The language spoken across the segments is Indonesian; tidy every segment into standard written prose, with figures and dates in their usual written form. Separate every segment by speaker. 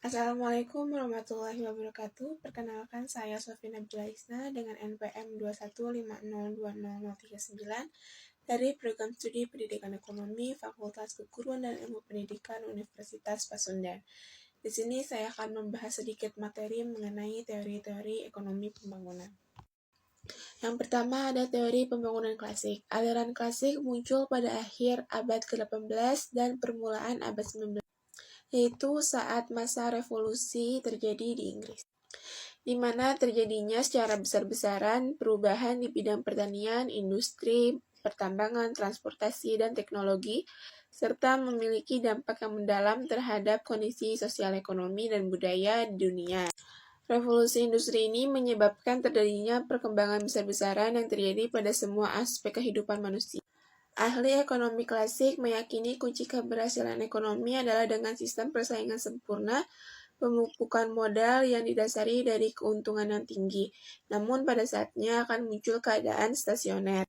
Speaker 1: Assalamualaikum warahmatullahi wabarakatuh. Perkenalkan, saya Sofina Bilaisna dengan NPM 215020039 dari Program Studi Pendidikan Ekonomi Fakultas Keguruan dan Ilmu Pendidikan Universitas Pasundan. Di sini saya akan membahas sedikit materi mengenai teori-teori ekonomi pembangunan. Yang pertama ada teori pembangunan klasik. Aliran klasik muncul pada akhir abad ke-18 dan permulaan abad 19. Yaitu saat masa revolusi terjadi di Inggris, di mana terjadinya secara besar-besaran perubahan di bidang pertanian, industri, pertambangan, transportasi, dan teknologi, serta memiliki dampak yang mendalam terhadap kondisi sosial ekonomi dan budaya di dunia. Revolusi industri ini menyebabkan terjadinya perkembangan besar-besaran yang terjadi pada semua aspek kehidupan manusia. Ahli ekonomi klasik meyakini kunci keberhasilan ekonomi adalah dengan sistem persaingan sempurna, pemupukan modal yang didasari dari keuntungan yang tinggi, namun pada saatnya akan muncul keadaan stasioner.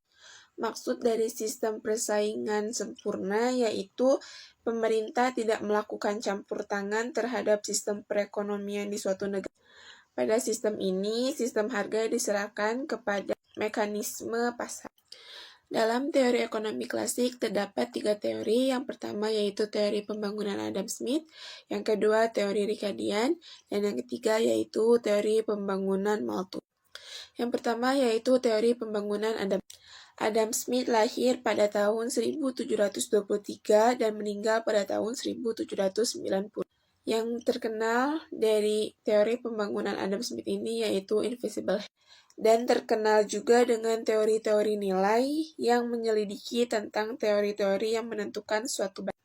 Speaker 1: Maksud dari sistem persaingan sempurna yaitu pemerintah tidak melakukan campur tangan terhadap sistem perekonomian di suatu negara. Pada sistem ini, sistem harga diserahkan kepada mekanisme pasar. Dalam teori ekonomi klasik terdapat 3 teori. Yang pertama yaitu teori pembangunan Adam Smith, yang kedua teori Ricardian, dan yang ketiga yaitu teori pembangunan Malthus. Yang pertama yaitu teori pembangunan Adam Smith lahir pada tahun 1723 dan meninggal pada tahun 1790. Yang terkenal dari teori pembangunan Adam Smith ini yaitu invisible hand, dan terkenal juga dengan teori-teori nilai yang menyelidiki tentang teori-teori yang menentukan suatu barang.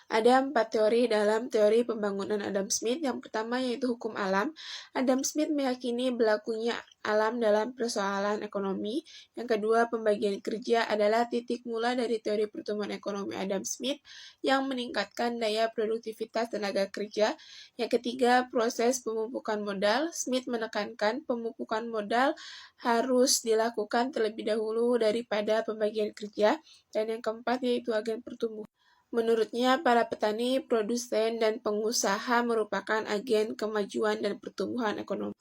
Speaker 1: Ada 4 teori dalam teori pembangunan Adam Smith. Yang pertama yaitu hukum alam. Adam Smith meyakini berlakunya alam dalam persoalan ekonomi. Yang kedua, pembagian kerja adalah titik mula dari teori pertumbuhan ekonomi Adam Smith yang meningkatkan daya produktivitas tenaga kerja. Yang ketiga, proses pemupukan modal. Smith menekankan pemupukan modal harus dilakukan terlebih dahulu daripada pembagian kerja. Dan yang keempat yaitu agen pertumbuhan. Menurutnya, para petani, produsen, dan pengusaha merupakan agen kemajuan dan pertumbuhan ekonomi.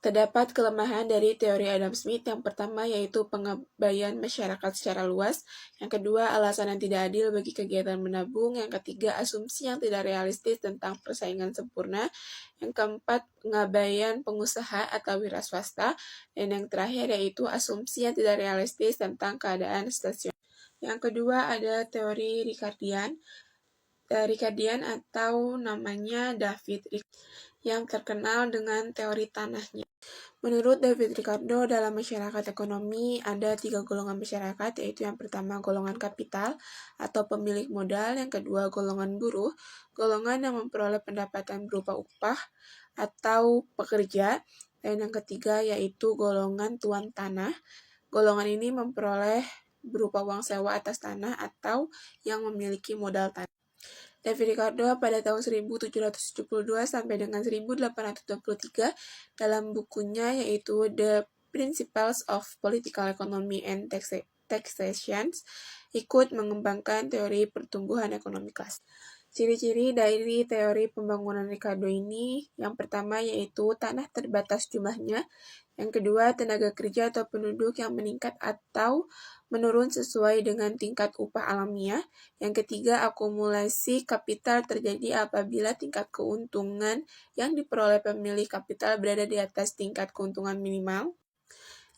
Speaker 1: Terdapat kelemahan dari teori Adam Smith. Yang pertama yaitu pengabaian masyarakat secara luas. Yang kedua, alasan yang tidak adil bagi kegiatan menabung. Yang ketiga, asumsi yang tidak realistis tentang persaingan sempurna. Yang keempat, pengabaian pengusaha atau wira swasta. Dan yang terakhir yaitu asumsi yang tidak realistis tentang keadaan stasioner. Yang kedua ada teori Ricardian. Ricardian atau namanya David Ricardo, yang terkenal dengan teori tanahnya. Menurut David Ricardo, dalam masyarakat ekonomi ada 3 golongan masyarakat, yaitu yang pertama golongan kapital atau pemilik modal, yang kedua golongan buruh, golongan yang memperoleh pendapatan berupa upah atau pekerja, dan yang ketiga yaitu golongan tuan tanah. Golongan ini memperoleh berupa uang sewa atas tanah atau yang memiliki modal tanah. David Ricardo pada tahun 1772 sampai dengan 1823 dalam bukunya yaitu The Principles of Political Economy and Taxation ikut mengembangkan teori pertumbuhan ekonomi klasik. Ciri-ciri dari teori pembangunan Ricardo ini, yang pertama yaitu tanah terbatas jumlahnya, yang kedua tenaga kerja atau penduduk yang meningkat atau menurun sesuai dengan tingkat upah alamiah, yang ketiga akumulasi kapital terjadi apabila tingkat keuntungan yang diperoleh pemilik kapital berada di atas tingkat keuntungan minimal.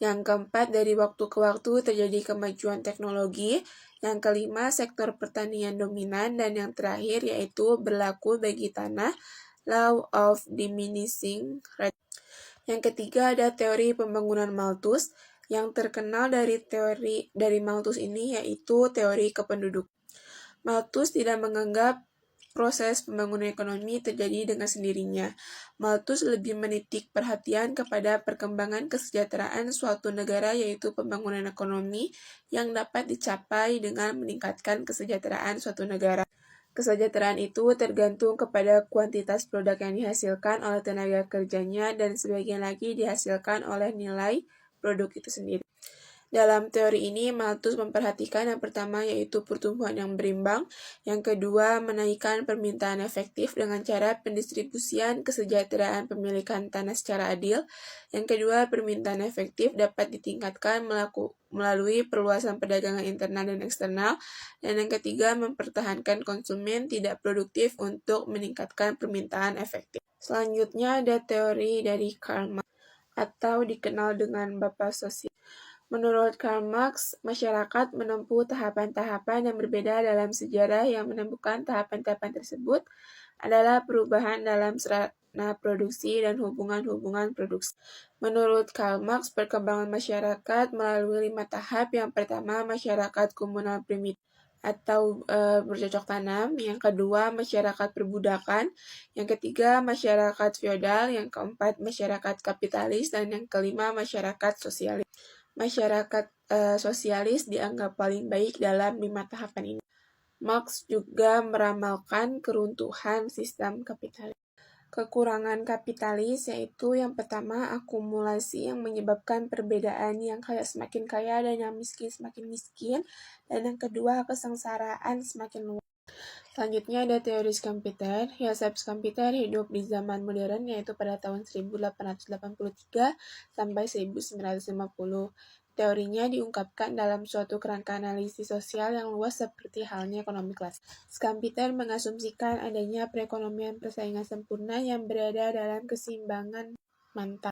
Speaker 1: Yang keempat, dari waktu ke waktu terjadi kemajuan teknologi. Yang kelima, sektor pertanian dominan. Dan yang terakhir yaitu berlaku bagi tanah, law of diminishing return. Yang ketiga ada teori pembangunan Malthus. Yang terkenal dari Malthus ini yaitu teori kependudukan. Malthus tidak menganggap proses pembangunan ekonomi terjadi dengan sendirinya. Malthus lebih menitik perhatian kepada perkembangan kesejahteraan suatu negara yaitu pembangunan ekonomi yang dapat dicapai dengan meningkatkan kesejahteraan suatu negara. Kesejahteraan itu tergantung kepada kuantitas produk yang dihasilkan oleh tenaga kerjanya dan sebagian lagi dihasilkan oleh nilai produk itu sendiri. Dalam teori ini, Malthus memperhatikan yang pertama yaitu pertumbuhan yang berimbang, yang kedua menaikkan permintaan efektif dengan cara pendistribusian kesejahteraan pemilikan tanah secara adil, yang kedua permintaan efektif dapat ditingkatkan melalui perluasan perdagangan internal dan eksternal, dan yang ketiga mempertahankan konsumen tidak produktif untuk meningkatkan permintaan efektif. Selanjutnya ada teori dari Karl Marx atau dikenal dengan Bapak Sosial. Menurut Karl Marx, masyarakat menempuh tahapan-tahapan yang berbeda dalam sejarah yang menemukan tahapan-tahapan tersebut adalah perubahan dalam sarana produksi dan hubungan-hubungan produksi. Menurut Karl Marx, perkembangan masyarakat melalui 5 tahap. Yang pertama, masyarakat komunal primitif atau bercocok tanam, yang kedua masyarakat perbudakan, yang ketiga masyarakat feodal, yang keempat masyarakat kapitalis, dan yang kelima masyarakat sosialis. Masyarakat sosialis dianggap paling baik dalam 5 tahapan ini. Marx juga meramalkan keruntuhan sistem kapitalis. Kekurangan kapitalis yaitu yang pertama akumulasi yang menyebabkan perbedaan yang kaya semakin kaya dan yang miskin semakin miskin, dan yang kedua kesengsaraan semakin luas. Selanjutnya ada teori Schumpeter. Joseph Schumpeter hidup di zaman modern yaitu pada tahun 1883 sampai 1950. Teorinya diungkapkan dalam suatu kerangka analisis sosial yang luas seperti halnya ekonomi klasik. Schumpeter mengasumsikan adanya perekonomian persaingan sempurna yang berada dalam keseimbangan mantap.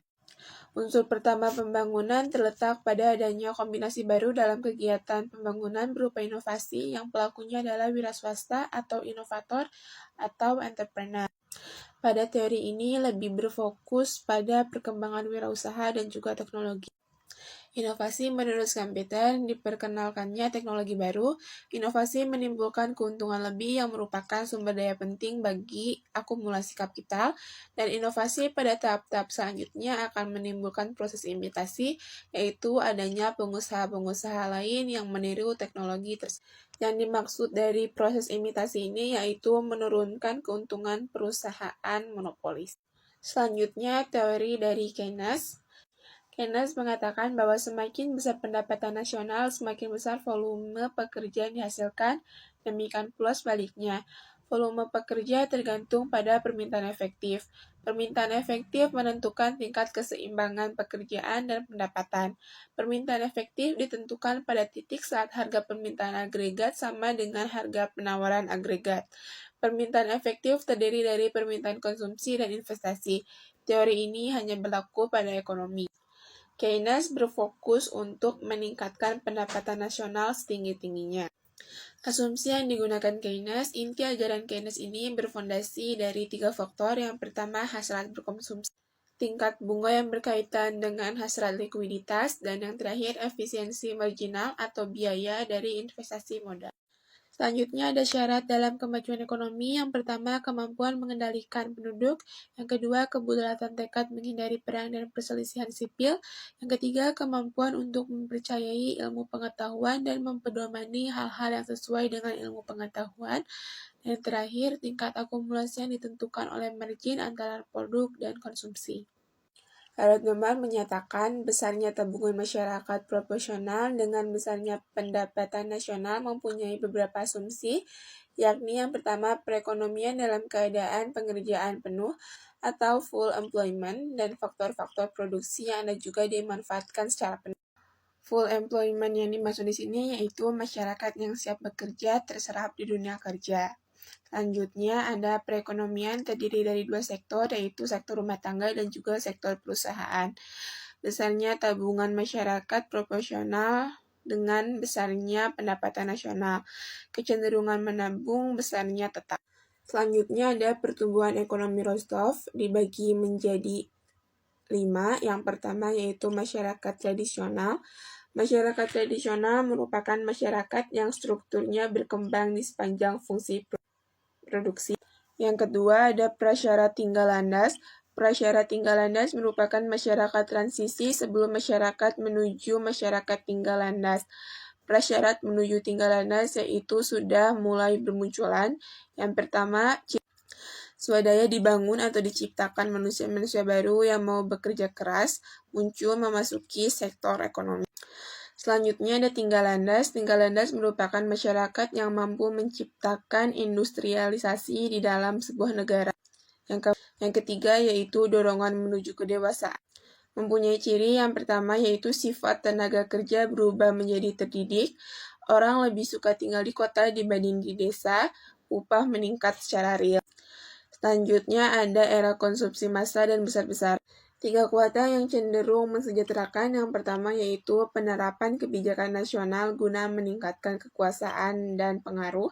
Speaker 1: Unsur pertama pembangunan terletak pada adanya kombinasi baru dalam kegiatan pembangunan berupa inovasi yang pelakunya adalah wira swasta atau inovator atau entrepreneur. Pada teori ini lebih berfokus pada perkembangan wirausaha dan juga teknologi. Inovasi menurut Schumpeter diperkenalkannya teknologi baru. Inovasi menimbulkan keuntungan lebih yang merupakan sumber daya penting bagi akumulasi kapital, dan inovasi pada tahap-tahap selanjutnya akan menimbulkan proses imitasi, yaitu adanya pengusaha-pengusaha lain yang meniru teknologi tersebut. Yang dimaksud dari proses imitasi ini yaitu menurunkan keuntungan perusahaan monopolis. Selanjutnya, teori dari Keynes. Keynes mengatakan bahwa semakin besar pendapatan nasional, semakin besar volume pekerja yang dihasilkan, demikian pula sebaliknya. Volume pekerja tergantung pada permintaan efektif. Permintaan efektif menentukan tingkat keseimbangan pekerjaan dan pendapatan. Permintaan efektif ditentukan pada titik saat harga permintaan agregat sama dengan harga penawaran agregat. Permintaan efektif terdiri dari permintaan konsumsi dan investasi. Teori ini hanya berlaku pada ekonomi. Keynes berfokus untuk meningkatkan pendapatan nasional setinggi-tingginya. Asumsi yang digunakan Keynes, inti ajaran Keynes ini berfondasi dari 3 faktor. Yang pertama, hasrat berkonsumsi, tingkat bunga yang berkaitan dengan hasrat likuiditas, dan yang terakhir, efisiensi marginal atau biaya dari investasi modal. Selanjutnya ada syarat dalam kemajuan ekonomi. Yang pertama, kemampuan mengendalikan penduduk. Yang kedua, kebutuhan tekad menghindari perang dan perselisihan sipil. Yang ketiga, kemampuan untuk mempercayai ilmu pengetahuan dan mempedomani hal-hal yang sesuai dengan ilmu pengetahuan. Dan terakhir, tingkat akumulasi yang ditentukan oleh margin antara produk dan konsumsi. Hartman menyatakan besarnya tabungan masyarakat proporsional dengan besarnya pendapatan nasional mempunyai beberapa asumsi, yakni yang pertama perekonomian dalam keadaan pengerjaan penuh atau full employment, dan faktor-faktor produksi yang ada juga dimanfaatkan secara penuh. Full employment yang dimaksud di sini yaitu masyarakat yang siap bekerja terserap di dunia kerja. Selanjutnya ada perekonomian terdiri dari 2 sektor, yaitu sektor rumah tangga dan juga sektor perusahaan. Besarnya tabungan masyarakat proporsional dengan besarnya pendapatan nasional. Kecenderungan menabung besarnya tetap. Selanjutnya ada pertumbuhan ekonomi Rostov dibagi menjadi 5. Yang pertama yaitu masyarakat tradisional. Masyarakat tradisional merupakan masyarakat yang strukturnya berkembang di sepanjang fungsi produksi. Yang kedua ada prasyarat tinggal landas. Prasyarat tinggal landas merupakan masyarakat transisi sebelum masyarakat menuju masyarakat tinggal landas. Prasyarat menuju tinggal landas yaitu sudah mulai bermunculan. Yang pertama, swadaya dibangun atau diciptakan manusia-manusia baru yang mau bekerja keras, muncul memasuki sektor ekonomi. Selanjutnya ada tinggal landas. Tinggal landas merupakan masyarakat yang mampu menciptakan industrialisasi di dalam sebuah negara. Yang ketiga yaitu dorongan menuju kedewasaan. Mempunyai ciri yang pertama yaitu sifat tenaga kerja berubah menjadi terdidik. Orang lebih suka tinggal di kota dibanding di desa, upah meningkat secara real. Selanjutnya ada era konsumsi massal dan besar-besar. 3 kuartal yang cenderung mensejahterakan. Yang pertama yaitu penerapan kebijakan nasional guna meningkatkan kekuasaan dan pengaruh.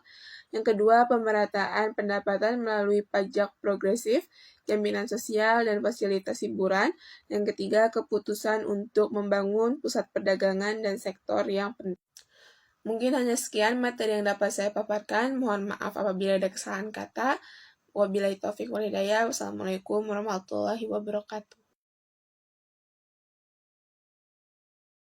Speaker 1: Yang kedua, pemerataan pendapatan melalui pajak progresif, jaminan sosial, dan fasilitas hiburan. Yang ketiga, keputusan untuk membangun pusat perdagangan dan sektor yang penting. Mungkin hanya sekian materi yang dapat saya paparkan. Mohon maaf apabila ada kesalahan kata. Wabillahi taufiq wal hidayah. Wassalamualaikum warahmatullahi wabarakatuh.